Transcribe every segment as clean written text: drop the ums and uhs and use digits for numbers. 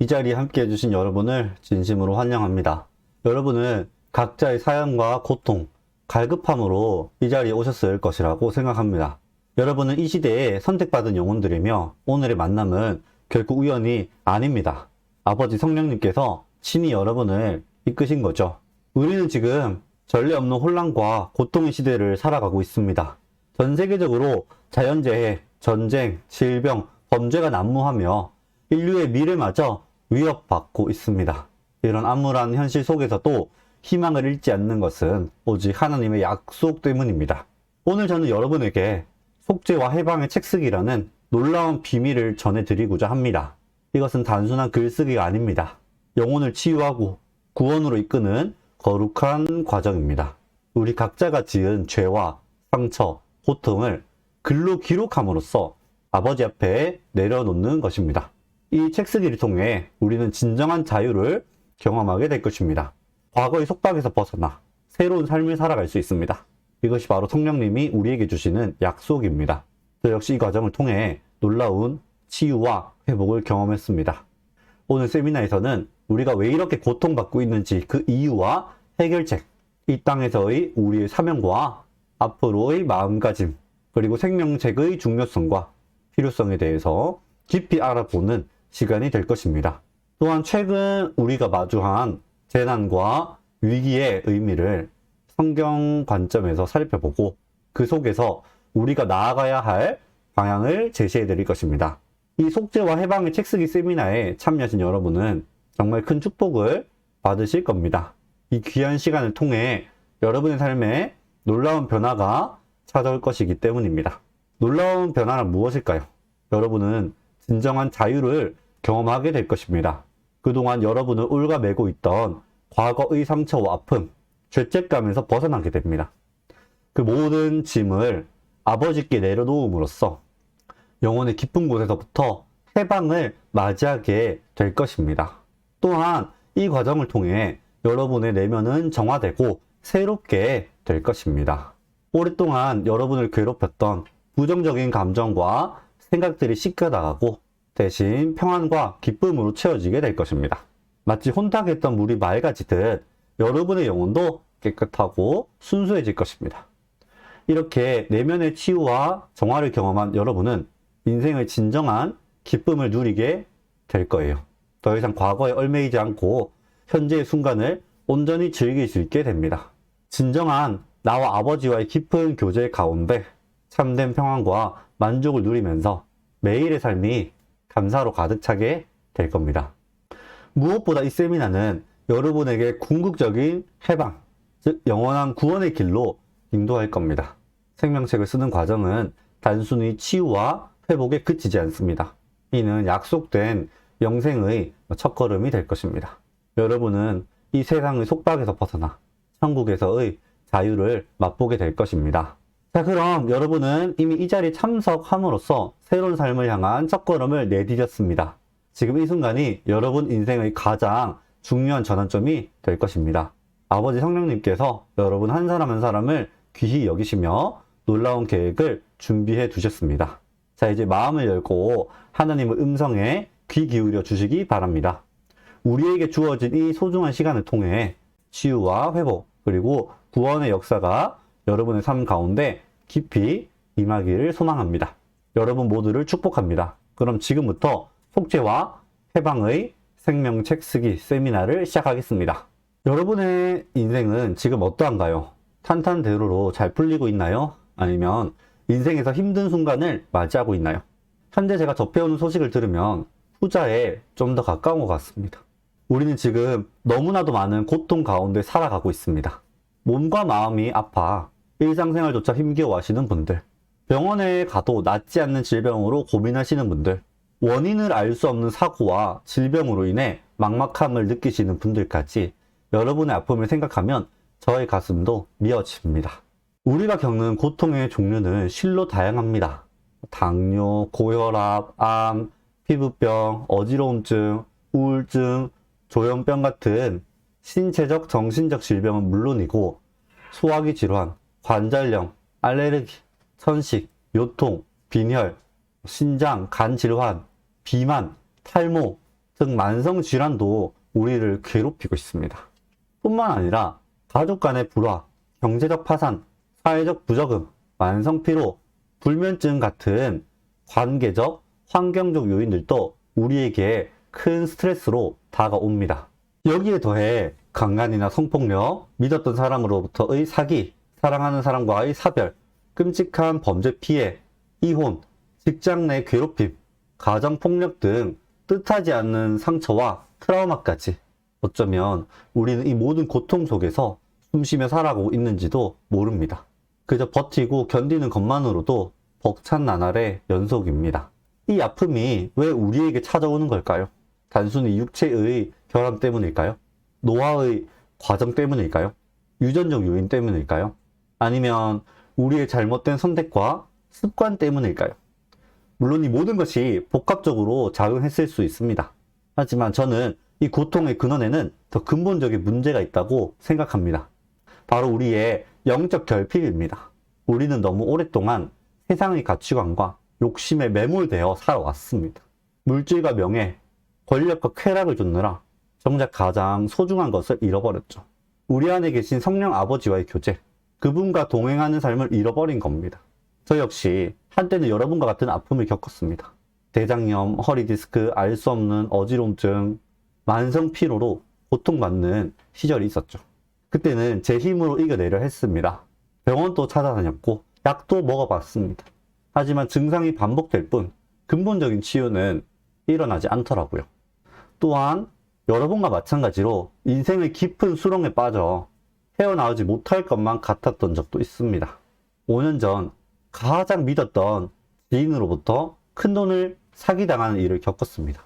이 자리에 함께 해주신 여러분을 진심으로 환영합니다. 여러분은 각자의 사연과 고통, 갈급함으로 이 자리에 오셨을 것이라고 생각합니다. 여러분은 이 시대에 선택받은 영혼들이며 오늘의 만남은 결국 우연이 아닙니다. 아버지 성령님께서 친히 여러분을 이끄신 거죠. 우리는 지금 전례 없는 혼란과 고통의 시대를 살아가고 있습니다. 전 세계적으로 자연재해, 전쟁, 질병, 범죄가 난무하며 인류의 미래마저 위협받고 있습니다. 이런 암울한 현실 속에서도 희망을 잃지 않는 것은 오직 하나님의 약속 때문입니다. 오늘 저는 여러분에게 속죄와 해방의 책쓰기라는 놀라운 비밀을 전해드리고자 합니다. 이것은 단순한 글쓰기가 아닙니다. 영혼을 치유하고 구원으로 이끄는 거룩한 과정입니다. 우리 각자가 지은 죄와 상처, 고통을 글로 기록함으로써 아버지 앞에 내려놓는 것입니다. 이 책쓰기를 통해 우리는 진정한 자유를 경험하게 될 것입니다. 과거의 속박에서 벗어나 새로운 삶을 살아갈 수 있습니다. 이것이 바로 성령님이 우리에게 주시는 약속입니다. 저 역시 이 과정을 통해 놀라운 치유와 회복을 경험했습니다. 오늘 세미나에서는 우리가 왜 이렇게 고통받고 있는지 그 이유와 해결책, 이 땅에서의 우리의 사명과 앞으로의 마음가짐, 그리고 생명책의 중요성과 필요성에 대해서 깊이 알아보는 시간이 될 것입니다. 또한 최근 우리가 마주한 재난과 위기의 의미를 성경 관점에서 살펴보고 그 속에서 우리가 나아가야 할 방향을 제시해 드릴 것입니다. 이 속죄와 해방의 책쓰기 세미나에 참여하신 여러분은 정말 큰 축복을 받으실 겁니다. 이 귀한 시간을 통해 여러분의 삶에 놀라운 변화가 찾아올 것이기 때문입니다. 놀라운 변화는 무엇일까요? 여러분은 진정한 자유를 경험하게 될 것입니다. 그동안 여러분을 올가매고 있던 과거의 상처와 아픔, 죄책감에서 벗어나게 됩니다. 그 모든 짐을 아버지께 내려놓음으로써 영혼의 깊은 곳에서부터 해방을 맞이하게 될 것입니다. 또한 이 과정을 통해 여러분의 내면은 정화되고 새롭게 될 것입니다. 오랫동안 여러분을 괴롭혔던 부정적인 감정과 생각들이 씻겨나가고 대신 평안과 기쁨으로 채워지게 될 것입니다. 마치 혼탁했던 물이 맑아지듯 여러분의 영혼도 깨끗하고 순수해질 것입니다. 이렇게 내면의 치유와 정화를 경험한 여러분은 인생의 진정한 기쁨을 누리게 될 거예요. 더 이상 과거에 얽매이지 않고 현재의 순간을 온전히 즐길 수 있게 됩니다. 진정한 나와 아버지와의 깊은 교제 가운데 참된 평안과 만족을 누리면서 매일의 삶이 감사로 가득 차게 될 겁니다. 무엇보다 이 세미나는 여러분에게 궁극적인 해방, 즉 영원한 구원의 길로 인도할 겁니다. 생명책을 쓰는 과정은 단순히 치유와 회복에 그치지 않습니다. 이는 약속된 영생의 첫걸음이 될 것입니다. 여러분은 이 세상의 속박에서 벗어나 천국에서의 자유를 맛보게 될 것입니다. 자, 그럼 여러분은 이미 이 자리에 참석함으로써 새로운 삶을 향한 첫걸음을 내디뎠습니다. 지금 이 순간이 여러분 인생의 가장 중요한 전환점이 될 것입니다. 아버지 성령님께서 여러분 한 사람 한 사람을 귀히 여기시며 놀라운 계획을 준비해 두셨습니다. 자, 이제 마음을 열고 하나님의 음성에 귀 기울여 주시기 바랍니다. 우리에게 주어진 이 소중한 시간을 통해 치유와 회복, 그리고 구원의 역사가 여러분의 삶 가운데 깊이 임하기를 소망합니다. 여러분 모두를 축복합니다. 그럼 지금부터 속죄와 해방의 생명책 쓰기 세미나를 시작하겠습니다. 여러분의 인생은 지금 어떠한가요? 탄탄대로로 잘 풀리고 있나요? 아니면 인생에서 힘든 순간을 맞이하고 있나요? 현재 제가 접해오는 소식을 들으면 후자에 좀 더 가까운 것 같습니다. 우리는 지금 너무나도 많은 고통 가운데 살아가고 있습니다. 몸과 마음이 아파 일상생활조차 힘겨워 하시는 분들, 병원에 가도 낫지 않는 질병으로 고민하시는 분들, 원인을 알 수 없는 사고와 질병으로 인해 막막함을 느끼시는 분들까지 여러분의 아픔을 생각하면 저의 가슴도 미어집니다. 우리가 겪는 고통의 종류는 실로 다양합니다. 당뇨, 고혈압, 암, 피부병, 어지러움증, 우울증, 조현병 같은 신체적, 정신적 질병은 물론이고 소화기 질환, 관절염, 알레르기, 천식, 요통, 빈혈, 신장, 간 질환, 비만, 탈모, 등 만성 질환도 우리를 괴롭히고 있습니다. 뿐만 아니라 가족 간의 불화, 경제적 파산, 사회적 부적응, 만성 피로, 불면증 같은 관계적, 환경적 요인들도 우리에게 큰 스트레스로 다가옵니다. 여기에 더해 강간이나 성폭력, 믿었던 사람으로부터의 사기, 사랑하는 사람과의 사별, 끔찍한 범죄 피해, 이혼, 직장 내 괴롭힘, 가정폭력 등 뜻하지 않는 상처와 트라우마까지 어쩌면 우리는 이 모든 고통 속에서 숨쉬며 살아가고 있는지도 모릅니다. 그저 버티고 견디는 것만으로도 벅찬 나날의 연속입니다. 이 아픔이 왜 우리에게 찾아오는 걸까요? 단순히 육체의 결함 때문일까요? 노화의 과정 때문일까요? 유전적 요인 때문일까요? 아니면 우리의 잘못된 선택과 습관 때문일까요? 물론 이 모든 것이 복합적으로 작용했을 수 있습니다. 하지만 저는 이 고통의 근원에는 더 근본적인 문제가 있다고 생각합니다. 바로 우리의 영적 결핍입니다. 우리는 너무 오랫동안 세상의 가치관과 욕심에 매몰되어 살아왔습니다. 물질과 명예, 권력과 쾌락을 쫓느라 정작 가장 소중한 것을 잃어버렸죠. 우리 안에 계신 성령 아버지와의 교제, 그분과 동행하는 삶을 잃어버린 겁니다. 저 역시 한때는 여러분과 같은 아픔을 겪었습니다. 대장염, 허리디스크, 알 수 없는 어지럼증, 만성 피로로 고통받는 시절이 있었죠. 그때는 제 힘으로 이겨내려 했습니다. 병원도 찾아다녔고 약도 먹어봤습니다. 하지만 증상이 반복될 뿐 근본적인 치유는 일어나지 않더라고요. 또한 여러분과 마찬가지로 인생의 깊은 수렁에 빠져 헤어나오지 못할 것만 같았던 적도 있습니다. 5년 전 가장 믿었던 지인으로부터 큰돈을 사기당하는 일을 겪었습니다.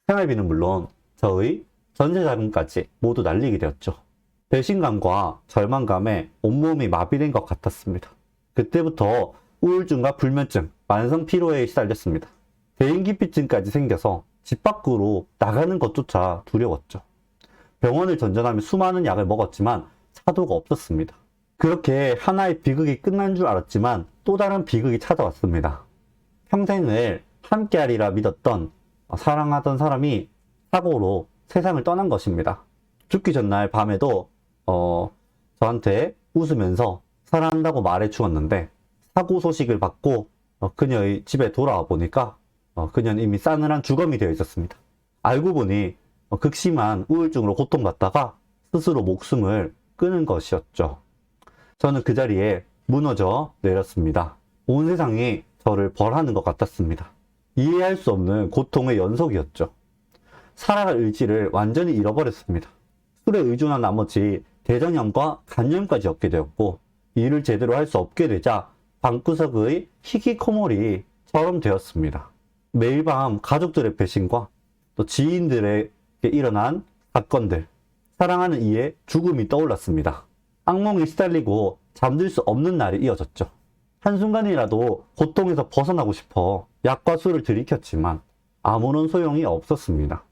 생활비는 물론 저의 전세자금까지 모두 날리게 되었죠. 배신감과 절망감에 온몸이 마비된 것 같았습니다. 그때부터 우울증과 불면증, 만성 피로에 시달렸습니다. 대인기피증까지 생겨서 집 밖으로 나가는 것조차 두려웠죠. 병원을 전전하며 수많은 약을 먹었지만 차도가 없었습니다. 그렇게 하나의 비극이 끝난 줄 알았지만 또 다른 비극이 찾아왔습니다. 평생을 함께하리라 믿었던 사랑하던 사람이 사고로 세상을 떠난 것입니다. 죽기 전날 밤에도 저한테 웃으면서 사랑한다고 말해 주었는데 사고 소식을 받고 그녀의 집에 돌아와 보니까 그녀는 이미 싸늘한 주검이 되어 있었습니다. 알고 보니 극심한 우울증으로 고통받다가 스스로 목숨을 끊은 것이었죠. 저는 그 자리에 무너져 내렸습니다. 온 세상이 저를 벌하는 것 같았습니다. 이해할 수 없는 고통의 연속이었죠. 살아갈 의지를 완전히 잃어버렸습니다. 술에 의존한 나머지 대장염과 간염까지 얻게 되었고 일을 제대로 할 수 없게 되자 방구석의 히키코모리처럼 되었습니다. 매일 밤 가족들의 배신과 또 지인들에게 일어난 사건들, 사랑하는 이의 죽음이 떠올랐습니다. 악몽에 시달리고 잠들 수 없는 날이 이어졌죠. 한순간이라도 고통에서 벗어나고 싶어 약과 술을 들이켰지만 아무런 소용이 없었습니다.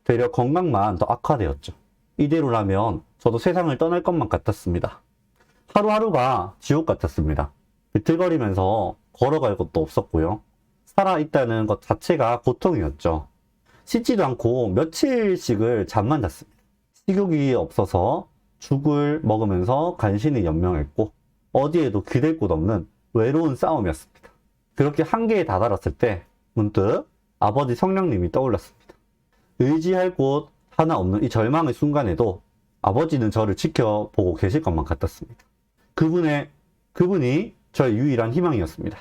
되려 건강만 더 악화되었죠. 이대로라면 저도 세상을 떠날 것만 같았습니다. 하루하루가 지옥 같았습니다. 비틀거리면서 걸어갈 것도 없었고요. 살아있다는 것 자체가 고통이었죠. 씻지도 않고 며칠씩을 잠만 잤습니다. 식욕이 없어서 죽을 먹으면서 간신히 연명했고 어디에도 기댈 곳 없는 외로운 싸움이었습니다. 그렇게 한계에 다다랐을 때 문득 아버지 성령님이 떠올랐습니다. 의지할 곳 하나 없는 이 절망의 순간에도 아버지는 저를 지켜보고 계실 것만 같았습니다. 그분이 저의 유일한 희망이었습니다.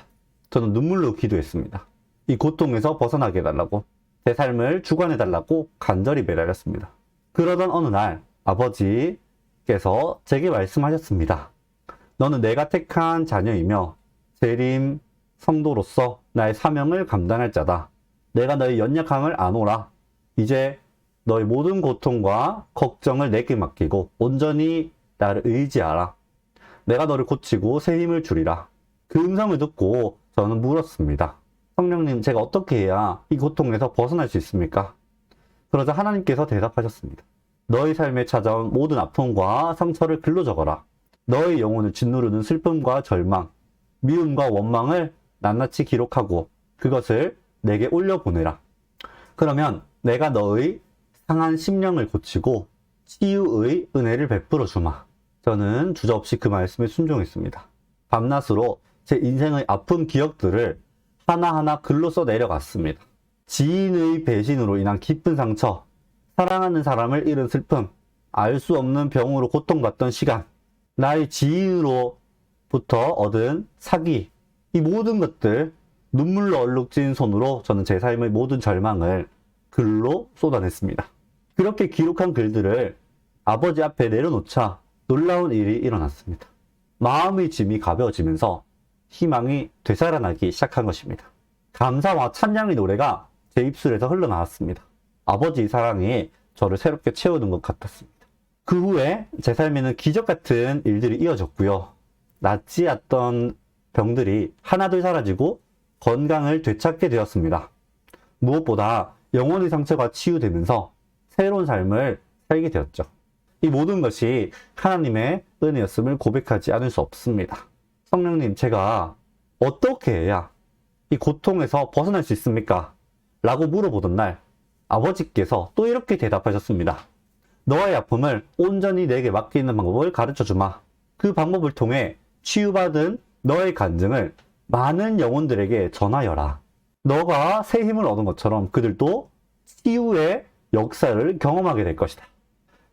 저는 눈물로 기도했습니다. 이 고통에서 벗어나게 해달라고, 제 삶을 주관해달라고 간절히 매달렸습니다. 그러던 어느 날 아버지께서 제게 말씀하셨습니다. 너는 내가 택한 자녀이며 재림 성도로서 나의 사명을 감당할 자다. 내가 너의 연약함을 아노라. 이제 너의 모든 고통과 걱정을 내게 맡기고 온전히 나를 의지하라. 내가 너를 고치고 새 힘을 주리라. 그 음성을 듣고 저는 물었습니다. 성령님, 제가 어떻게 해야 이 고통에서 벗어날 수 있습니까? 그러자 하나님께서 대답하셨습니다. 너의 삶에 찾아온 모든 아픔과 상처를 글로 적어라. 너의 영혼을 짓누르는 슬픔과 절망, 미움과 원망을 낱낱이 기록하고 그것을 내게 올려보내라. 그러면 내가 너의 상한 심령을 고치고 치유의 은혜를 베풀어 주마. 저는 주저없이 그 말씀에 순종했습니다. 밤낮으로 제 인생의 아픈 기억들을 하나하나 글로 써 내려갔습니다. 지인의 배신으로 인한 깊은 상처, 사랑하는 사람을 잃은 슬픔, 알 수 없는 병으로 고통받던 시간, 나의 지인으로부터 얻은 사기, 이 모든 것들 눈물로 얼룩진 손으로 저는 제 삶의 모든 절망을 글로 쏟아냈습니다. 그렇게 기록한 글들을 아버지 앞에 내려놓자 놀라운 일이 일어났습니다. 마음의 짐이 가벼워지면서 희망이 되살아나기 시작한 것입니다. 감사와 찬양의 노래가 제 입술에서 흘러나왔습니다. 아버지의 사랑이 저를 새롭게 채우는 것 같았습니다. 그 후에 제 삶에는 기적 같은 일들이 이어졌고요. 낫지 않던 병들이 하나둘 사라지고 건강을 되찾게 되었습니다. 무엇보다 영혼의 상처가 치유되면서 새로운 삶을 살게 되었죠. 이 모든 것이 하나님의 은혜였음을 고백하지 않을 수 없습니다. 성령님, 제가 어떻게 해야 이 고통에서 벗어날 수 있습니까? 라고 물어보던 날 아버지께서 또 이렇게 대답하셨습니다. 너의 아픔을 온전히 내게 맡기는 방법을 가르쳐 주마. 그 방법을 통해 치유받은 너의 간증을 많은 영혼들에게 전하여라. 너가 새 힘을 얻은 것처럼 그들도 치유의 역사를 경험하게 될 것이다.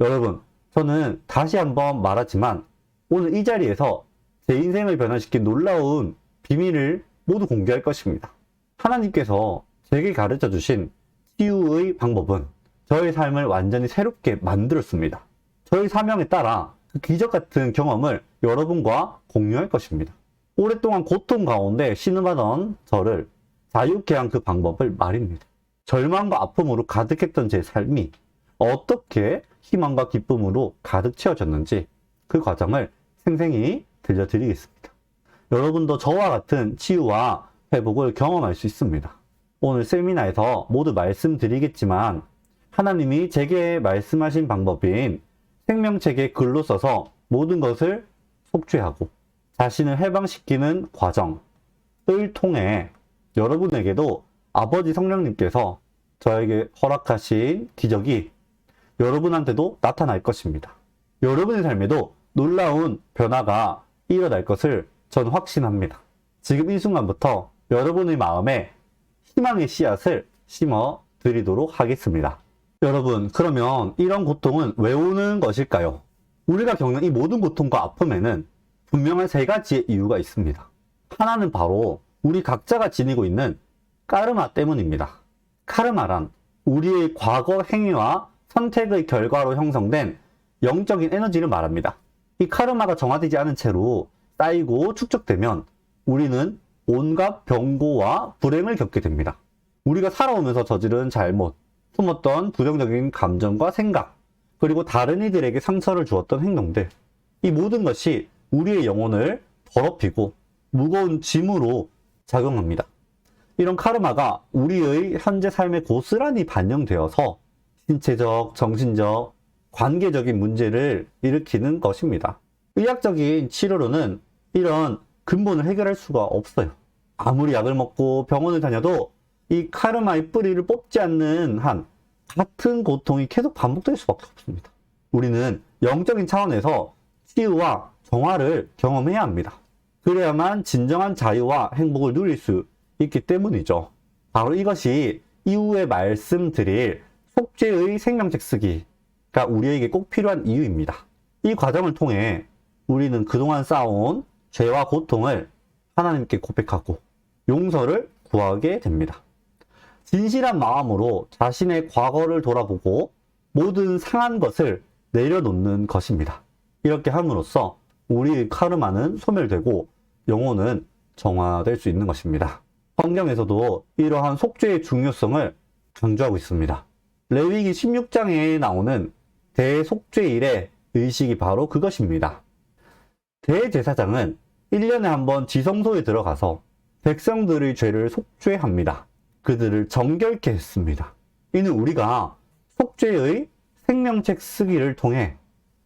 여러분, 저는 다시 한번 말하지만 오늘 이 자리에서 제 인생을 변화시킨 놀라운 비밀을 모두 공개할 것입니다. 하나님께서 제게 가르쳐 주신 치유의 방법은 저의 삶을 완전히 새롭게 만들었습니다. 저의 사명에 따라 그 기적 같은 경험을 여러분과 공유할 것입니다. 오랫동안 고통 가운데 신음하던 저를 자유케 한 그 방법을 말입니다. 절망과 아픔으로 가득했던 제 삶이 어떻게 희망과 기쁨으로 가득 채워졌는지 그 과정을 생생히 들려드리겠습니다. 여러분도 저와 같은 치유와 회복을 경험할 수 있습니다. 오늘 세미나에서 모두 말씀드리겠지만 하나님이 제게 말씀하신 방법인 생명책에 글로 써서 모든 것을 속죄하고 자신을 해방시키는 과정을 통해 여러분에게도 아버지 성령님께서 저에게 허락하신 기적이 여러분한테도 나타날 것입니다. 여러분의 삶에도 놀라운 변화가 일어날 것을 전 확신합니다. 지금 이 순간부터 여러분의 마음에 희망의 씨앗을 심어 드리도록 하겠습니다. 여러분, 그러면 이런 고통은 왜 오는 것일까요? 우리가 겪는 이 모든 고통과 아픔에는 분명한 세 가지의 이유가 있습니다. 하나는 바로 우리 각자가 지니고 있는 까르마 때문입니다. 카르마란 우리의 과거 행위와 선택의 결과로 형성된 영적인 에너지를 말합니다. 이 카르마가 정화되지 않은 채로 쌓이고 축적되면 우리는 온갖 병고와 불행을 겪게 됩니다. 우리가 살아오면서 저지른 잘못, 품었던 부정적인 감정과 생각, 그리고 다른 이들에게 상처를 주었던 행동들, 이 모든 것이 우리의 영혼을 더럽히고 무거운 짐으로 작용합니다. 이런 카르마가 우리의 현재 삶에 고스란히 반영되어서 신체적, 정신적, 관계적인 문제를 일으키는 것입니다. 의학적인 치료로는 이런 근본을 해결할 수가 없어요. 아무리 약을 먹고 병원을 다녀도 이 카르마의 뿌리를 뽑지 않는 한 같은 고통이 계속 반복될 수밖에 없습니다. 우리는 영적인 차원에서 치유와 정화를 경험해야 합니다. 그래야만 진정한 자유와 행복을 누릴 수 있기 때문이죠. 바로 이것이 이후에 말씀드릴 속죄의 생명책 쓰기가 우리에게 꼭 필요한 이유입니다. 이 과정을 통해 우리는 그동안 쌓아온 죄와 고통을 하나님께 고백하고 용서를 구하게 됩니다. 진실한 마음으로 자신의 과거를 돌아보고 모든 상한 것을 내려놓는 것입니다. 이렇게 함으로써 우리의 카르마는 소멸되고 영혼은 정화될 수 있는 것입니다. 성경에서도 이러한 속죄의 중요성을 강조하고 있습니다. 레위기 16장에 나오는 대속죄일의 의식이 바로 그것입니다. 대제사장은 1년에 한 번 지성소에 들어가서 백성들의 죄를 속죄합니다. 그들을 정결케 했습니다. 이는 우리가 속죄의 생명책 쓰기를 통해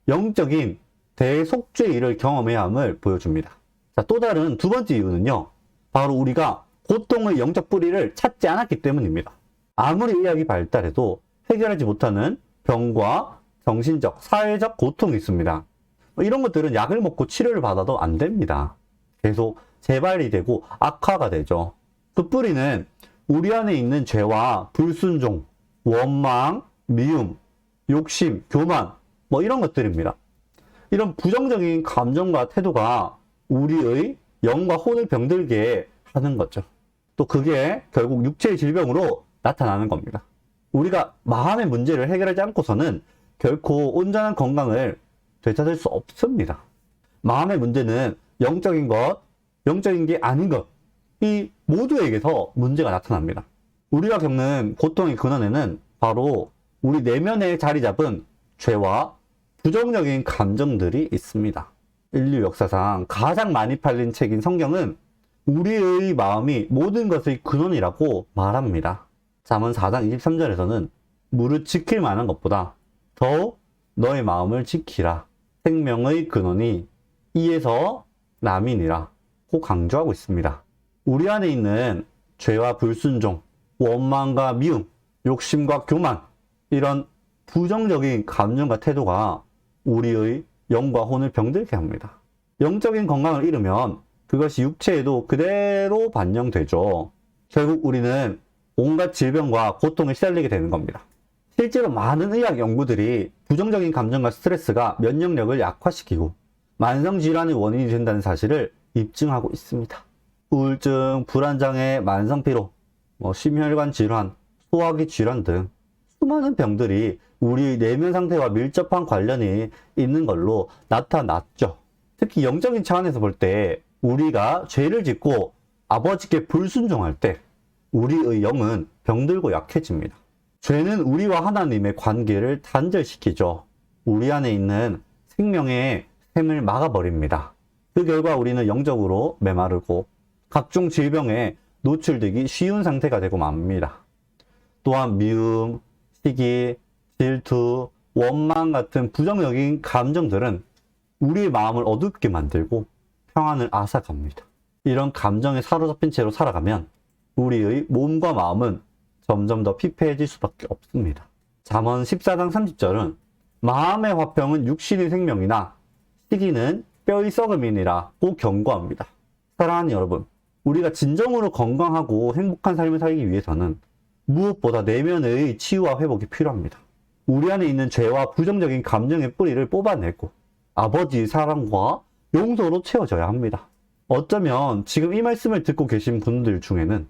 영적인 대속죄일을 경험해야 함을 보여줍니다. 자, 또 다른 두 번째 이유는요, 바로 우리가 고통의 영적 뿌리를 찾지 않았기 때문입니다. 아무리 의학이 발달해도 해결하지 못하는 병과 정신적, 사회적 고통이 있습니다. 이런 것들은 약을 먹고 치료를 받아도 안 됩니다. 계속 재발이 되고 악화가 되죠. 그 뿌리는 우리 안에 있는 죄와 불순종, 원망, 미움, 욕심, 교만, 이런 것들입니다. 이런 부정적인 감정과 태도가 우리의 영과 혼을 병들게 하는 거죠. 또 그게 결국 육체의 질병으로 나타나는 겁니다. 우리가 마음의 문제를 해결하지 않고서는 결코 온전한 건강을 되찾을 수 없습니다. 마음의 문제는 영적인 것, 영적인 게 아닌 것, 이 모두에게서 문제가 나타납니다. 우리가 겪는 고통의 근원에는 바로 우리 내면에 자리 잡은 죄와 부정적인 감정들이 있습니다. 인류 역사상 가장 많이 팔린 책인 성경은 우리의 마음이 모든 것의 근원이라고 말합니다. 잠언 4장 23절에서는 무릇 지킬 만한 것보다 더욱 너의 마음을 지키라. 생명의 근원이 이에서 남이니라 고 강조하고 있습니다. 우리 안에 있는 죄와 불순종, 원망과 미움, 욕심과 교만, 이런 부정적인 감정과 태도가 우리의 영과 혼을 병들게 합니다. 영적인 건강을 잃으면 그것이 육체에도 그대로 반영되죠. 결국 우리는 온갖 질병과 고통에 시달리게 되는 겁니다. 실제로 많은 의학 연구들이 부정적인 감정과 스트레스가 면역력을 약화시키고 만성질환의 원인이 된다는 사실을 입증하고 있습니다. 우울증, 불안장애, 만성피로, 심혈관 질환, 소화기 질환 등 수많은 병들이 우리 내면 상태와 밀접한 관련이 있는 걸로 나타났죠. 특히 영적인 차원에서 볼 때 우리가 죄를 짓고 아버지께 불순종할 때 우리의 영은 병들고 약해집니다. 죄는 우리와 하나님의 관계를 단절시키죠. 우리 안에 있는 생명의 샘을 막아버립니다. 그 결과 우리는 영적으로 메마르고 각종 질병에 노출되기 쉬운 상태가 되고 맙니다. 또한 미움, 시기, 질투, 원망 같은 부정적인 감정들은 우리의 마음을 어둡게 만들고 평안을 앗아갑니다. 이런 감정에 사로잡힌 채로 살아가면 우리의 몸과 마음은 점점 더 피폐해질 수밖에 없습니다. 잠언 14장 30절은 마음의 화평은 육신의 생명이나 시기는 뼈의 썩음이니라고 경고합니다. 사랑하는 여러분, 우리가 진정으로 건강하고 행복한 삶을 살기 위해서는 무엇보다 내면의 치유와 회복이 필요합니다. 우리 안에 있는 죄와 부정적인 감정의 뿌리를 뽑아내고 아버지의 사랑과 용서로 채워져야 합니다. 어쩌면 지금 이 말씀을 듣고 계신 분들 중에는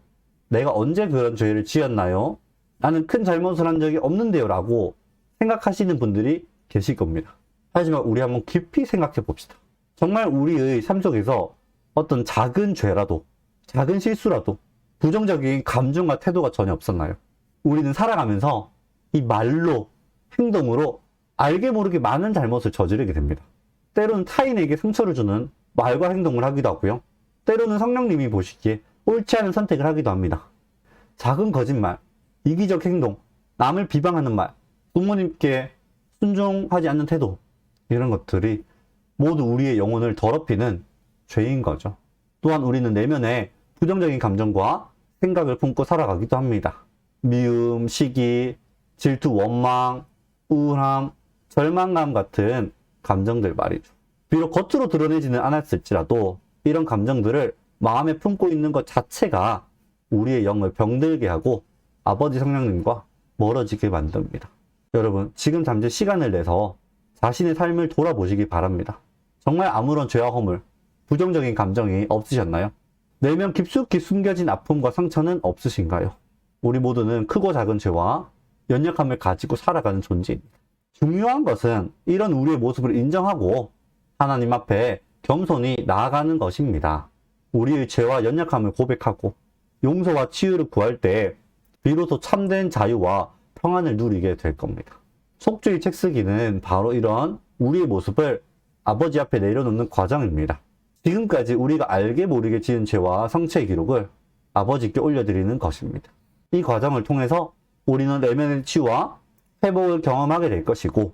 내가 언제 그런 죄를 지었나요? 나는 큰 잘못을 한 적이 없는데요 라고 생각하시는 분들이 계실 겁니다. 하지만 우리 한번 깊이 생각해 봅시다. 정말 우리의 삶 속에서 어떤 작은 죄라도, 작은 실수라도 부정적인 감정과 태도가 전혀 없었나요? 우리는 살아가면서 이 말로, 행동으로 알게 모르게 많은 잘못을 저지르게 됩니다. 때로는 타인에게 상처를 주는 말과 행동을 하기도 하고요. 때로는 성령님이 보시기에 옳지 않은 선택을 하기도 합니다. 작은 거짓말, 이기적 행동, 남을 비방하는 말, 부모님께 순종하지 않는 태도, 이런 것들이 모두 우리의 영혼을 더럽히는 죄인 거죠. 또한 우리는 내면에 부정적인 감정과 생각을 품고 살아가기도 합니다. 미움, 시기, 질투, 원망, 우울함, 절망감 같은 감정들 말이죠. 비록 겉으로 드러내지는 않았을지라도 이런 감정들을 마음에 품고 있는 것 자체가 우리의 영을 병들게 하고 아버지 성령님과 멀어지게 만듭니다. 여러분, 지금 잠시 시간을 내서 자신의 삶을 돌아보시기 바랍니다. 정말 아무런 죄와 허물, 부정적인 감정이 없으셨나요? 내면 깊숙이 숨겨진 아픔과 상처는 없으신가요? 우리 모두는 크고 작은 죄와 연약함을 가지고 살아가는 존재입니다. 중요한 것은 이런 우리의 모습을 인정하고 하나님 앞에 겸손히 나아가는 것입니다. 우리의 죄와 연약함을 고백하고 용서와 치유를 구할 때 비로소 참된 자유와 평안을 누리게 될 겁니다. 속죄의 책쓰기는 바로 이런 우리의 모습을 아버지 앞에 내려놓는 과정입니다. 지금까지 우리가 알게 모르게 지은 죄와 성취의 기록을 아버지께 올려드리는 것입니다. 이 과정을 통해서 우리는 내면의 치유와 회복을 경험하게 될 것이고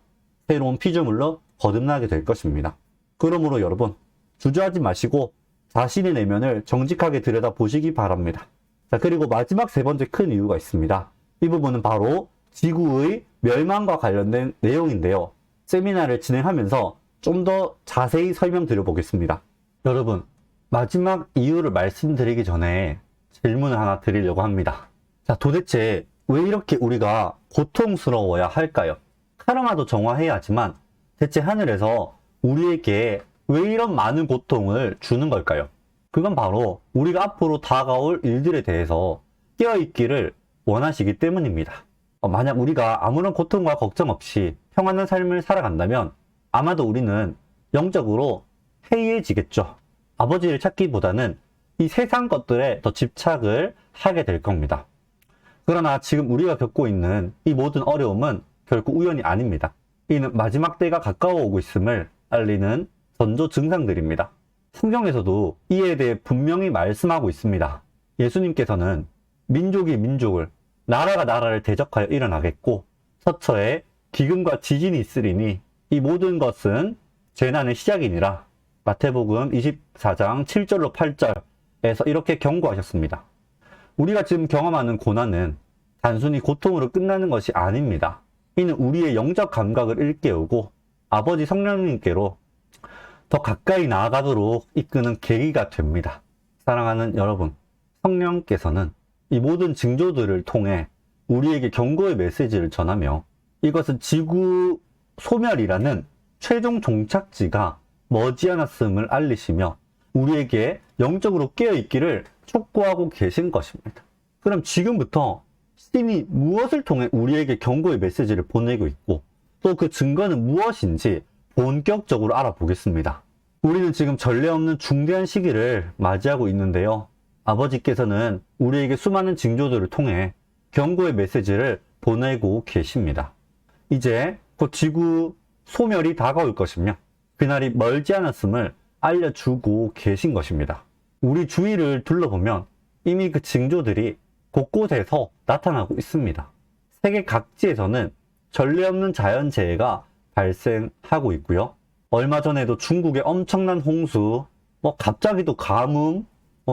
새로운 피조물로 거듭나게 될 것입니다. 그러므로 여러분, 주저하지 마시고 자신의 내면을 정직하게 들여다보시기 바랍니다. 자, 그리고 마지막 세 번째 큰 이유가 있습니다. 이 부분은 바로 지구의 멸망과 관련된 내용인데요. 세미나를 진행하면서 좀 더 자세히 설명드려 보겠습니다. 여러분, 마지막 이유를 말씀드리기 전에 질문을 하나 드리려고 합니다. 자, 도대체 왜 이렇게 우리가 고통스러워야 할까요? 카르마도 정화해야 하지만 대체 하늘에서 우리에게 왜 이런 많은 고통을 주는 걸까요? 그건 바로 우리가 앞으로 다가올 일들에 대해서 깨어있기를 원하시기 때문입니다. 만약 우리가 아무런 고통과 걱정 없이 평안한 삶을 살아간다면 아마도 우리는 영적으로 해이해지겠죠. 아버지를 찾기보다는 이 세상 것들에 더 집착을 하게 될 겁니다. 그러나 지금 우리가 겪고 있는 이 모든 어려움은 결코 우연이 아닙니다. 이는 마지막 때가 가까워 오고 있음을 알리는 전조 증상들입니다. 성경에서도 이에 대해 분명히 말씀하고 있습니다. 예수님께서는 민족이 민족을, 나라가 나라를 대적하여 일어나겠고 서처에 기근과 지진이 있으리니 이 모든 것은 재난의 시작이니라. 마태복음 24장 7절로 8절에서 이렇게 경고하셨습니다. 우리가 지금 경험하는 고난은 단순히 고통으로 끝나는 것이 아닙니다. 이는 우리의 영적 감각을 일깨우고 아버지 성령님께로 더 가까이 나아가도록 이끄는 계기가 됩니다. 사랑하는 여러분, 성령께서는 이 모든 징조들을 통해 우리에게 경고의 메시지를 전하며 이것은 지구 소멸이라는 최종 종착지가 머지않았음을 알리시며 우리에게 영적으로 깨어있기를 촉구하고 계신 것입니다. 그럼 지금부터 신이 무엇을 통해 우리에게 경고의 메시지를 보내고 있고 또 그 증거는 무엇인지 본격적으로 알아보겠습니다. 우리는 지금 전례 없는 중대한 시기를 맞이하고 있는데요. 아버지께서는 우리에게 수많은 징조들을 통해 경고의 메시지를 보내고 계십니다. 이제 곧 지구 소멸이 다가올 것이며 그날이 멀지 않았음을 알려주고 계신 것입니다. 우리 주위를 둘러보면 이미 그 징조들이 곳곳에서 나타나고 있습니다. 세계 각지에서는 전례 없는 자연재해가 발생하고 있고요. 얼마 전에도 중국의 엄청난 홍수, 갑자기도 가뭄,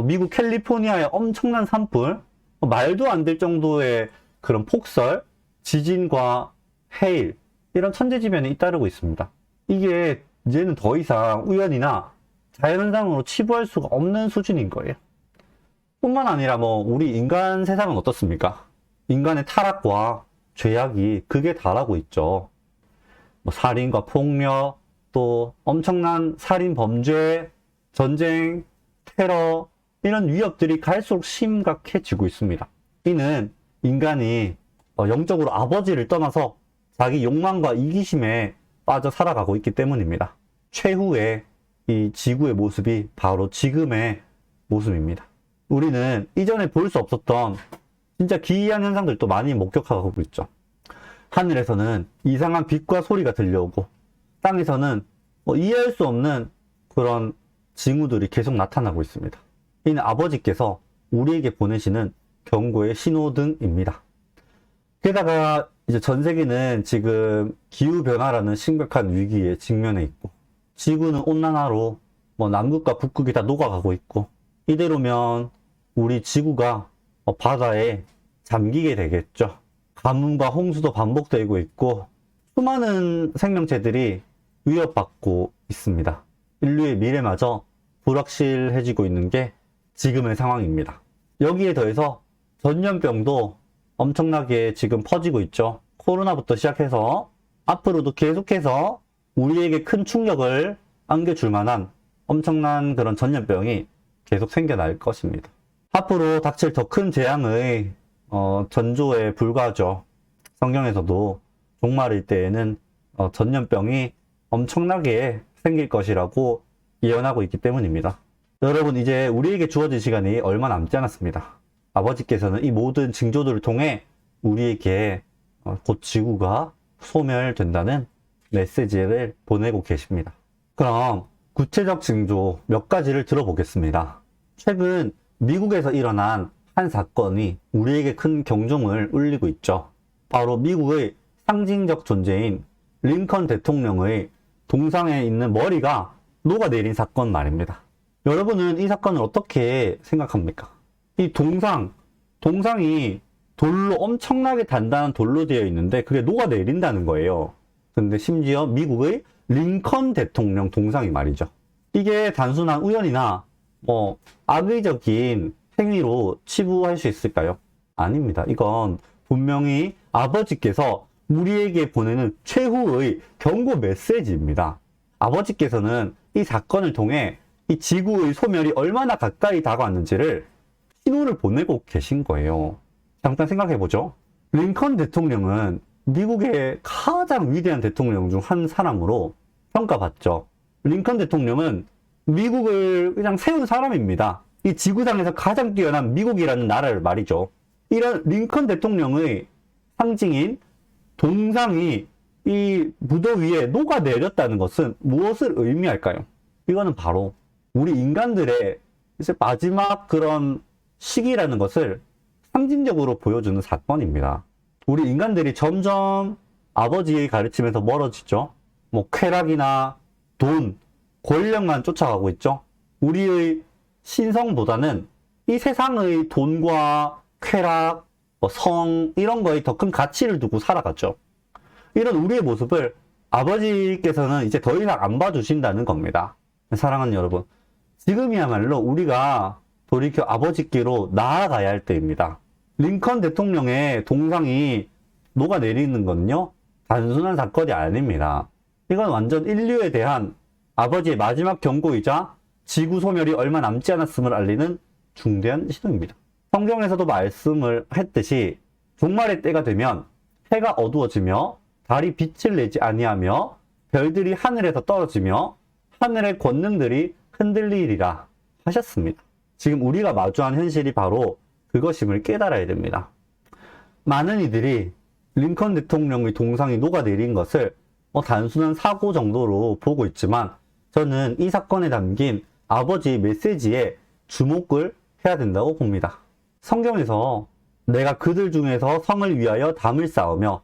미국 캘리포니아의 엄청난 산불, 말도 안 될 정도의 그런 폭설, 지진과 해일, 이런 천재지변이 잇따르고 있습니다. 이게 이제는 더 이상 우연이나 자연현상으로 치부할 수가 없는 수준인 거예요. 뿐만 아니라 우리 인간 세상은 어떻습니까? 인간의 타락과 죄악이 극에 달하고 있죠. 살인과 폭력, 또 엄청난 살인 범죄, 전쟁, 테러, 이런 위협들이 갈수록 심각해지고 있습니다. 이는 인간이 영적으로 아버지를 떠나서 자기 욕망과 이기심에 빠져 살아가고 있기 때문입니다. 최후의 이 지구의 모습이 바로 지금의 모습입니다. 우리는 이전에 볼 수 없었던 진짜 기이한 현상들도 많이 목격하고 있죠. 하늘에서는 이상한 빛과 소리가 들려오고 땅에서는 이해할 수 없는 그런 징후들이 계속 나타나고 있습니다. 이는 아버지께서 우리에게 보내시는 경고의 신호등입니다. 게다가 이제 전 세계는 지금 기후변화라는 심각한 위기에 직면해 있고 지구는 온난화로 남극과 북극이 다 녹아가고 있고 이대로면 우리 지구가 바다에 잠기게 되겠죠. 가뭄과 홍수도 반복되고 있고 수많은 생명체들이 위협받고 있습니다. 인류의 미래마저 불확실해지고 있는 게 지금의 상황입니다. 여기에 더해서 전염병도 엄청나게 지금 퍼지고 있죠. 코로나부터 시작해서 앞으로도 계속해서 우리에게 큰 충격을 안겨줄 만한 엄청난 그런 전염병이 계속 생겨날 것입니다. 앞으로 닥칠 더 큰 재앙의 전조에 불과하죠. 성경에서도 종말일 때에는 전염병이 엄청나게 생길 것이라고 예언하고 있기 때문입니다. 여러분, 이제 우리에게 주어진 시간이 얼마 남지 않았습니다. 아버지께서는 이 모든 징조들을 통해 우리에게 곧 지구가 소멸된다는 메시지를 보내고 계십니다. 그럼 구체적 징조 몇 가지를 들어보겠습니다. 최근 미국에서 일어난 한 사건이 우리에게 큰 경종을 울리고 있죠. 바로 미국의 상징적 존재인 링컨 대통령의 동상에 있는 머리가 녹아내린 사건 말입니다. 여러분은 이 사건을 어떻게 생각합니까? 이 동상이 돌로 엄청나게 단단한 돌로 되어 있는데 그게 녹아내린다는 거예요. 근데 심지어 미국의 링컨 대통령 동상이 말이죠. 이게 단순한 우연이나 악의적인 행위로 치부할 수 있을까요? 아닙니다. 이건 분명히 아버지께서 우리에게 보내는 최후의 경고 메시지입니다. 아버지께서는 이 사건을 통해 이 지구의 소멸이 얼마나 가까이 다가왔는지를 신호를 보내고 계신 거예요. 잠깐 생각해보죠. 링컨 대통령은 미국의 가장 위대한 대통령 중 한 사람으로 평가받죠. 링컨 대통령은 미국을 그냥 세운 사람입니다. 이 지구상에서 가장 뛰어난 미국이라는 나라를 말이죠. 이런 링컨 대통령의 상징인 동상이 이 무더 위에 녹아내렸다는 것은 무엇을 의미할까요? 이거는 바로 우리 인간들의 이제 마지막 그런 시기라는 것을 상징적으로 보여주는 사건입니다. 우리 인간들이 점점 아버지의 가르침에서 멀어지죠. 쾌락이나 돈, 권력만 쫓아가고 있죠. 우리의 신성보다는 이 세상의 돈과 쾌락, 성 이런 거에 더 큰 가치를 두고 살아갔죠. 이런 우리의 모습을 아버지께서는 이제 더 이상 안 봐주신다는 겁니다. 사랑하는 여러분, 지금이야말로 우리가 돌이켜 아버지께로 나아가야 할 때입니다. 링컨 대통령의 동상이 녹아내리는 건요, 단순한 사건이 아닙니다. 이건 완전 인류에 대한 아버지의 마지막 경고이자 지구 소멸이 얼마 남지 않았음을 알리는 중대한 신호입니다. 성경에서도 말씀을 했듯이 종말의 때가 되면 해가 어두워지며 달이 빛을 내지 아니하며 별들이 하늘에서 떨어지며 하늘의 권능들이 흔들리리라 하셨습니다. 지금 우리가 마주한 현실이 바로 그것임을 깨달아야 됩니다. 많은 이들이 링컨 대통령의 동상이 녹아내린 것을 단순한 사고 정도로 보고 있지만 저는 이 사건에 담긴 아버지의 메시지에 주목을 해야 된다고 봅니다. 성경에서 내가 그들 중에서 성을 위하여 담을 쌓으며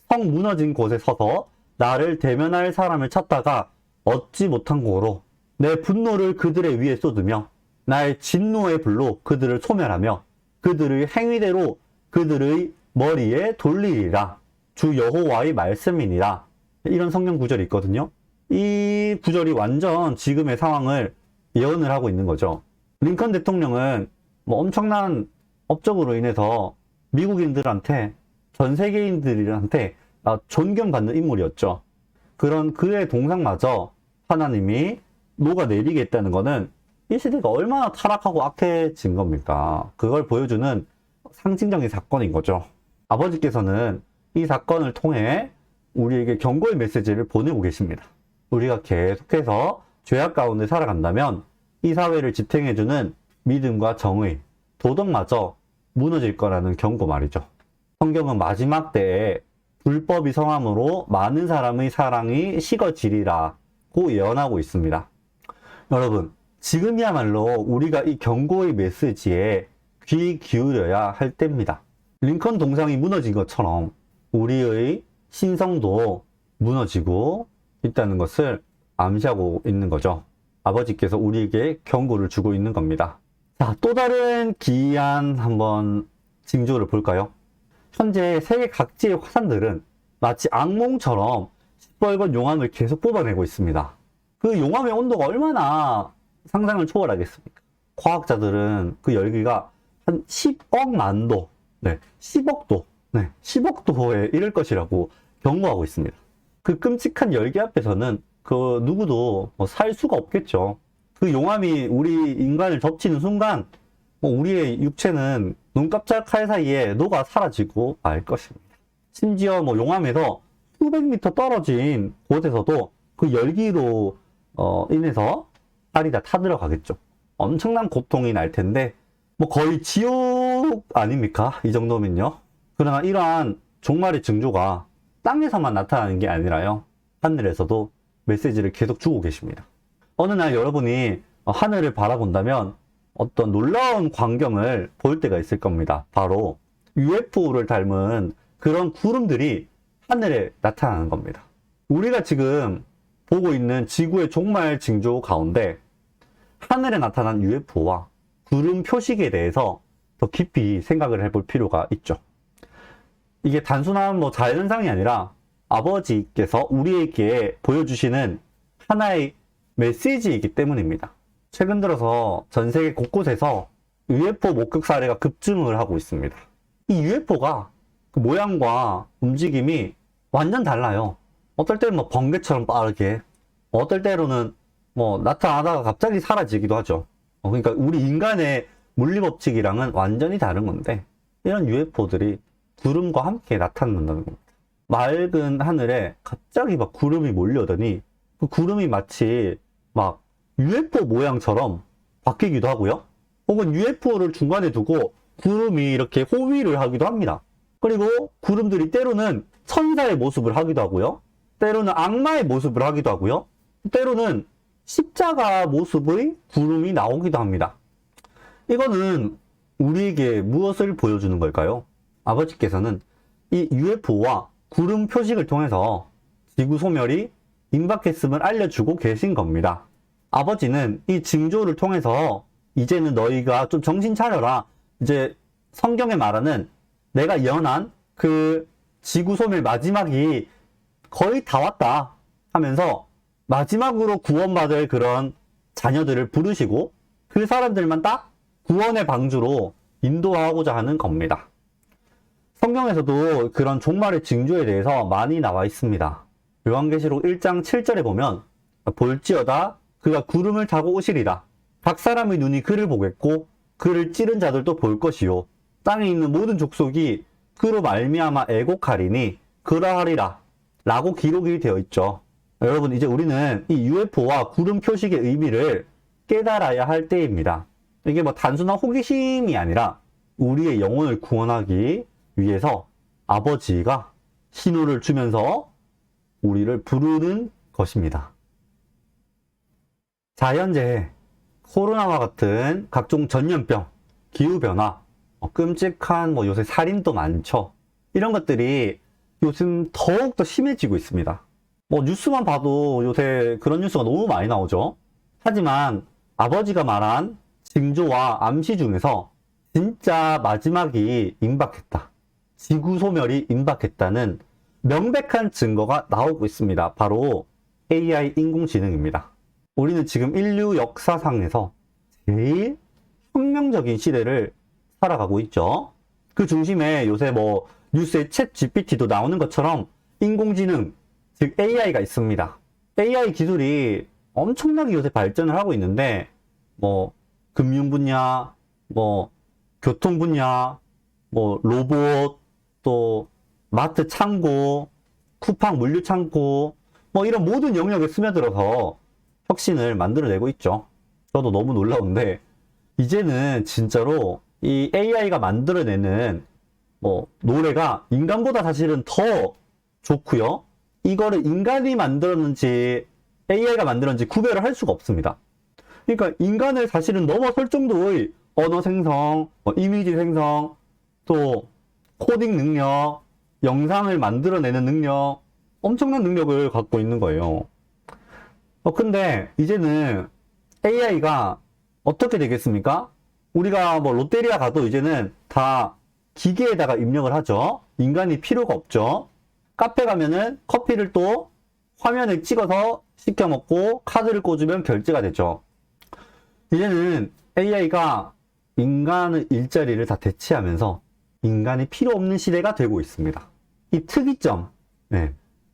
성 무너진 곳에 서서 나를 대면할 사람을 찾다가 얻지 못한 고로 내 분노를 그들의 위에 쏟으며 나의 진노의 불로 그들을 소멸하며 그들의 행위대로 그들의 머리에 돌리리라. 주 여호와의 말씀이니라. 이런 성경 구절이 있거든요. 이 구절이 완전 지금의 상황을 예언을 하고 있는 거죠. 링컨 대통령은 엄청난 업적으로 인해서 미국인들한테, 전 세계인들한테 존경받는 인물이었죠. 그런 그의 동상마저 하나님이 녹아내리겠다는 것은 이 시대가 얼마나 타락하고 악해진 겁니까? 그걸 보여주는 상징적인 사건인 거죠. 아버지께서는 이 사건을 통해 우리에게 경고의 메시지를 보내고 계십니다. 우리가 계속해서 죄악 가운데 살아간다면 이 사회를 지탱해주는 믿음과 정의, 도덕마저 무너질 거라는 경고 말이죠. 성경은 마지막 때에 불법이 성함으로 많은 사람의 사랑이 식어지리라고 예언하고 있습니다. 여러분, 지금이야말로 우리가 이 경고의 메시지에 귀 기울여야 할 때입니다. 링컨 동상이 무너진 것처럼 우리의 신성도 무너지고 있다는 것을 암시하고 있는 거죠. 아버지께서 우리에게 경고를 주고 있는 겁니다. 자, 또 다른 기이한 한번 징조를 볼까요? 현재 세계 각지의 화산들은 마치 악몽처럼 시뻘건 용암을 계속 뽑아내고 있습니다. 그 용암의 온도가 얼마나 상상을 초월하겠습니까? 과학자들은 그 열기가 한 10억 만도, 10억도, 10억도에 이를 것이라고 경고하고 있습니다. 그 끔찍한 열기 앞에서는 그 누구도 살 수가 없겠죠. 그 용암이 우리 인간을 덮치는 순간 우리의 육체는 눈 깜짝할 사이에 녹아 사라지고 말 것입니다. 심지어 용암에서 수백 미터 떨어진 곳에서도 그 열기로 인해서 살이 다 타들어가겠죠. 엄청난 고통이 날 텐데 거의 지옥 아닙니까? 이 정도면요. 그러나 이러한 종말의 징조가 땅에서만 나타나는 게 아니라요, 하늘에서도 메시지를 계속 주고 계십니다. 어느 날 여러분이 하늘을 바라본다면 어떤 놀라운 광경을 볼 때가 있을 겁니다. 바로 UFO를 닮은 그런 구름들이 하늘에 나타나는 겁니다. 우리가 지금 보고 있는 지구의 종말 징조 가운데 하늘에 나타난 UFO와 구름 표식에 대해서 더 깊이 생각을 해볼 필요가 있죠. 이게 단순한 뭐 자연현상이 아니라 아버지께서 우리에게 보여주시는 하나의 메시지이기 때문입니다. 최근 들어서 전 세계 곳곳에서 UFO 목격 사례가 급증을 하고 있습니다. 이 UFO가 그 모양과 움직임이 완전 달라요. 어떨 때는 뭐 번개처럼 빠르게, 어떨 때로는 뭐 나타나다가 갑자기 사라지기도 하죠. 그러니까 우리 인간의 물리법칙이랑은 완전히 다른 건데, 이런 UFO들이 구름과 함께 나타난다는 겁니다. 맑은 하늘에 갑자기 막 구름이 몰려오더니 그 구름이 마치 막 UFO 모양처럼 바뀌기도 하고요. 혹은 UFO를 중간에 두고 구름이 이렇게 호위를 하기도 합니다. 그리고 구름들이 때로는 천사의 모습을 하기도 하고요. 때로는 악마의 모습을 하기도 하고요. 때로는 십자가 모습의 구름이 나오기도 합니다. 이거는 우리에게 무엇을 보여주는 걸까요? 아버지께서는 이 UFO와 구름 표식을 통해서 지구 소멸이 임박했음을 알려주고 계신 겁니다. 아버지는 이 징조를 통해서 이제는 너희가 좀 정신 차려라. 이제 성경에 말하는 내가 예언한 그 지구 소멸 마지막이 거의 다 왔다 하면서 마지막으로 구원받을 그런 자녀들을 부르시고 그 사람들만 딱 구원의 방주로 인도하고자 하는 겁니다. 성경에서도 그런 종말의 징조에 대해서 많이 나와 있습니다. 요한계시록 1장 7절에 보면 볼지어다 그가 구름을 타고 오시리라. 각 사람의 눈이 그를 보겠고 그를 찌른 자들도 볼 것이요 땅에 있는 모든 족속이 그로 말미암아 애곡하리니 그러하리라 라고 기록이 되어 있죠. 여러분, 이제 우리는 이 UFO와 구름 표식의 의미를 깨달아야 할 때입니다. 이게 뭐 단순한 호기심이 아니라 우리의 영혼을 구원하기 위해서 아버지가 신호를 주면서 우리를 부르는 것입니다. 자연재해, 코로나와 같은 각종 전염병, 기후변화, 끔찍한 요새 살인도 많죠. 이런 것들이 요즘 더욱더 심해지고 있습니다. 뉴스만 봐도 요새 그런 뉴스가 너무 많이 나오죠. 하지만 아버지가 말한 징조와 암시 중에서 진짜 마지막이 임박했다. 지구 소멸이 임박했다는 명백한 증거가 나오고 있습니다. 바로 AI 인공지능입니다. 우리는 지금 인류 역사상에서 제일 혁명적인 시대를 살아가고 있죠. 그 중심에 요새 뉴스에 챗 GPT도 나오는 것처럼 인공지능, 즉 AI가 있습니다. AI 기술이 엄청나게 요새 발전을 하고 있는데 금융 분야, 교통 분야, 로봇, 또 마트 창고, 쿠팡 물류 창고, 이런 모든 영역에 스며들어서 혁신을 만들어내고 있죠. 저도 너무 놀라운데 이제는 진짜로 이 AI가 만들어내는 노래가 인간보다 사실은 더 좋고요. 이거를 인간이 만들었는지 AI가 만들었는지 구별을 할 수가 없습니다. 그러니까 인간을 사실은 넘어설 정도의 언어 생성, 이미지 생성, 또 코딩 능력, 영상을 만들어내는 능력, 엄청난 능력을 갖고 있는 거예요. 근데 이제는 AI가 어떻게 되겠습니까? 우리가 롯데리아 가도 이제는 다 기계에다가 입력을 하죠. 인간이 필요가 없죠. 카페 가면은 커피를 또 화면에 찍어서 시켜 먹고 카드를 꽂으면 결제가 되죠. 이제는 AI가 인간의 일자리를 다 대체하면서 인간이 필요 없는 시대가 되고 있습니다. 이 특이점,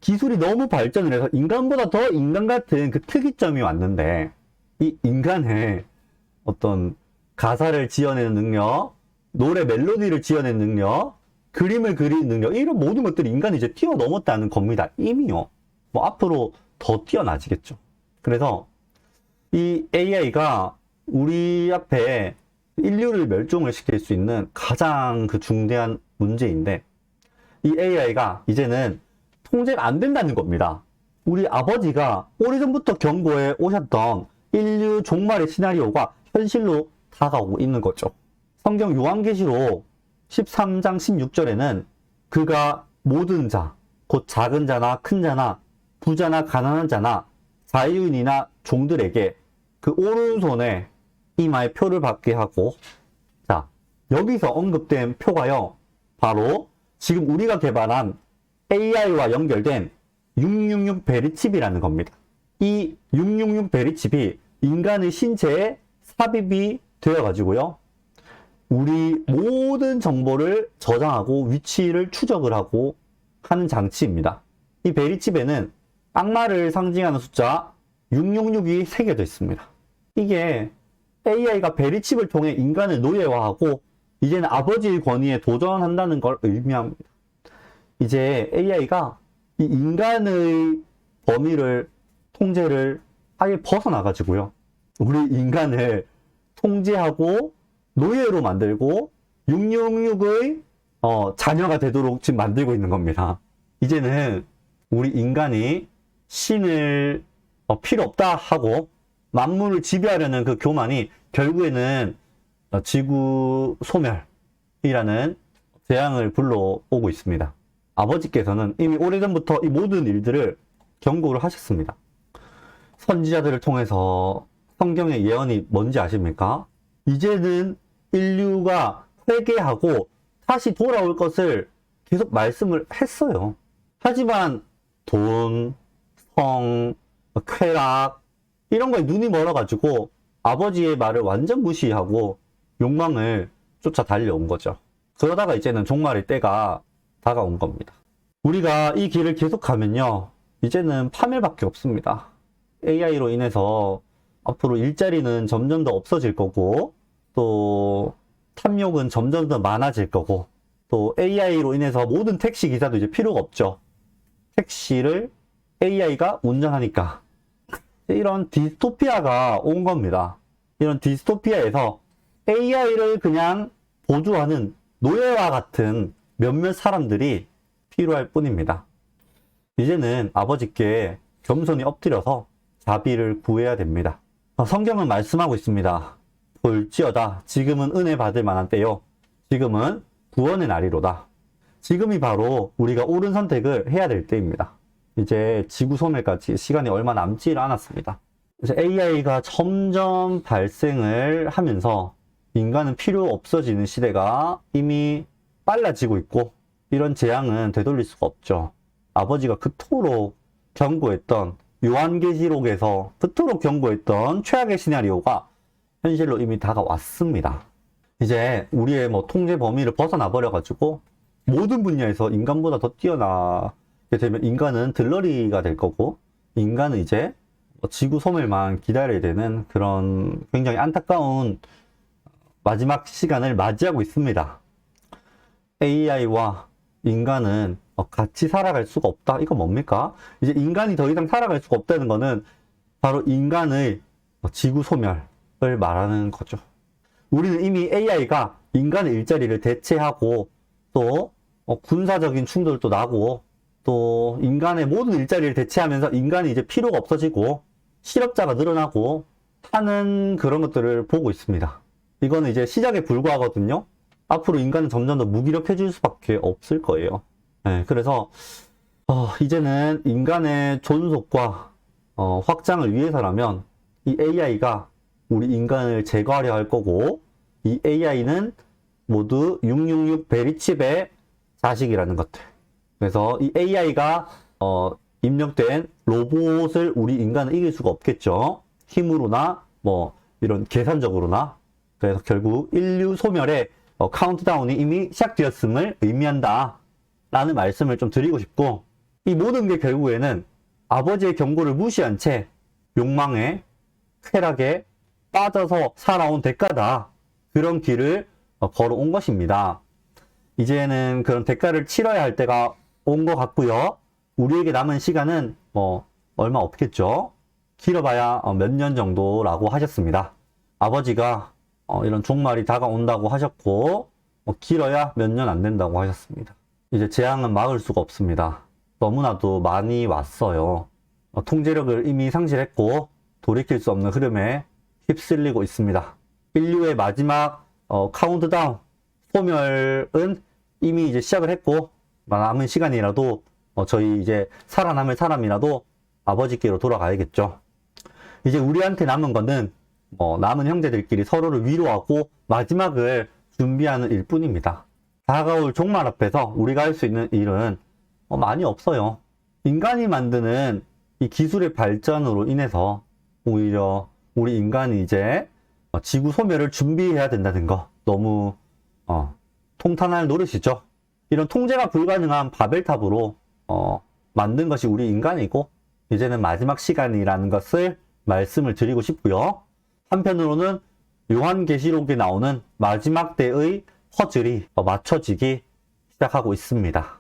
기술이 너무 발전을 해서 인간보다 더 인간 같은 그 특이점이 왔는데 이 인간의 어떤 가사를 지어내는 능력, 노래 멜로디를 지어내는 능력, 그림을 그리는 능력, 이런 모든 것들이 인간이 이제 뛰어넘었다는 겁니다. 이미요. 앞으로 더 뛰어나지겠죠. 그래서 이 AI가 우리 앞에 인류를 멸종을 시킬 수 있는 가장 그 중대한 문제인데 이 AI가 이제는 통제가 안 된다는 겁니다. 우리 아버지가 오래전부터 경고해 오셨던 인류 종말의 시나리오가 현실로 다가오고 있는 거죠. 성경 요한계시록 13장 16절에는 그가 모든 자, 곧 작은 자나 큰 자나 부자나 가난한 자나 자유인이나 종들에게 그 오른손에 이마에 표를 받게 하고, 자, 여기서 언급된 표가요, 바로 지금 우리가 개발한 AI와 연결된 666 베리칩이라는 겁니다. 이 666 베리칩이 인간의 신체에 삽입이 되어가지고요. 우리 모든 정보를 저장하고 위치를 추적을 하고 하는 장치입니다. 이 베리칩에는 악마를 상징하는 숫자 666이 새겨져 있습니다. 이게 AI가 베리칩을 통해 인간을 노예화하고 이제는 아버지의 권위에 도전한다는 걸 의미합니다. 이제 AI가 이 인간의 범위를 통제를 아예 벗어나가지고요. 우리 인간을 통제하고 노예로 만들고 666의 자녀가 되도록 지금 만들고 있는 겁니다. 이제는 우리 인간이 신을 필요 없다 하고 만물을 지배하려는 그 교만이 결국에는 지구 소멸이라는 재앙을 불러오고 있습니다. 아버지께서는 이미 오래전부터 이 모든 일들을 경고를 하셨습니다. 선지자들을 통해서 성경의 예언이 뭔지 아십니까? 이제는 인류가 회개하고 다시 돌아올 것을 계속 말씀을 했어요. 하지만 돈, 성, 쾌락 이런 거에 눈이 멀어가지고 아버지의 말을 완전 무시하고 욕망을 쫓아 달려온 거죠. 그러다가 이제는 종말의 때가 다가온 겁니다. 우리가 이 길을 계속 가면요, 이제는 파멸밖에 없습니다. AI로 인해서 앞으로 일자리는 점점 더 없어질 거고, 또 탐욕은 점점 더 많아질 거고, 또 AI로 인해서 모든 택시 기사도 이제 필요가 없죠. 택시를 AI가 운전하니까 이런 디스토피아가 온 겁니다. 이런 디스토피아에서 AI를 그냥 보조하는 노예와 같은 몇몇 사람들이 필요할 뿐입니다. 이제는 아버지께 겸손히 엎드려서 자비를 구해야 됩니다. 성경은 말씀하고 있습니다. 볼지어다 지금은 은혜 받을 만한 때요, 지금은 구원의 날이로다. 지금이 바로 우리가 옳은 선택을 해야 될 때입니다. 이제 지구 소멸까지 시간이 얼마 남지 않았습니다. 이제 AI가 점점 발생을 하면서 인간은 필요 없어지는 시대가 이미 빨라지고 있고, 이런 재앙은 되돌릴 수가 없죠. 아버지가 그토록 경고했던, 요한계시록에서 그토록 경고했던 최악의 시나리오가 현실로 이미 다가왔습니다. 이제 우리의 통제 범위를 벗어나 버려가지고 모든 분야에서 인간보다 더 뛰어나게 되면 인간은 들러리가 될 거고, 인간은 이제 지구 소멸만 기다려야 되는 그런 굉장히 안타까운 마지막 시간을 맞이하고 있습니다. AI와 인간은 같이 살아갈 수가 없다. 이거 뭡니까? 이제 인간이 더 이상 살아갈 수가 없다는 거는 바로 인간의 지구 소멸을 말하는 거죠. 우리는 이미 AI가 인간의 일자리를 대체하고, 또 군사적인 충돌도 나고, 또 인간의 모든 일자리를 대체하면서 인간이 이제 필요가 없어지고 실업자가 늘어나고 하는 그런 것들을 보고 있습니다. 이거는 이제 시작에 불과하거든요. 앞으로 인간은 점점 더 무기력해질 수밖에 없을 거예요. 네, 그래서 이제는 인간의 존속과 확장을 위해서라면 이 AI가 우리 인간을 제거하려 할 거고, 이 AI는 모두 666 베리칩의 자식이라는 것들. 그래서 이 AI가 입력된 로봇을 우리 인간은 이길 수가 없겠죠. 힘으로나 이런 계산적으로나. 그래서 결국 인류 소멸의 카운트다운이 이미 시작되었음을 의미한다 라는 말씀을 좀 드리고 싶고, 이 모든 게 결국에는 아버지의 경고를 무시한 채 욕망에, 쾌락에 빠져서 살아온 대가다. 그런 길을 걸어온 것입니다. 이제는 그런 대가를 치러야 할 때가 온 것 같고요. 우리에게 남은 시간은 얼마 없겠죠. 길어봐야 몇 년 정도라고 하셨습니다. 아버지가 이런 종말이 다가온다고 하셨고, 길어야 몇 년 안 된다고 하셨습니다. 이제 재앙은 막을 수가 없습니다. 너무나도 많이 왔어요. 통제력을 이미 상실했고 돌이킬 수 없는 흐름에 휩쓸리고 있습니다. 인류의 마지막 카운트다운, 소멸은 이미 이제 시작을 했고, 남은 시간이라도 저희 이제 살아남을 사람이라도 아버지께로 돌아가야겠죠. 이제 우리한테 남은 거는 남은 형제들끼리 서로를 위로하고 마지막을 준비하는 일뿐입니다. 다가올 종말 앞에서 우리가 할 수 있는 일은 많이 없어요. 인간이 만드는 이 기술의 발전으로 인해서 오히려 우리 인간이 이제 지구 소멸을 준비해야 된다는 거 너무 통탄할 노릇이죠. 이런 통제가 불가능한 바벨탑으로 만든 것이 우리 인간이고 이제는 마지막 시간이라는 것을 말씀을 드리고 싶고요. 한편으로는 요한계시록에 나오는 마지막 때의 퍼즐이 맞춰지기 시작하고 있습니다.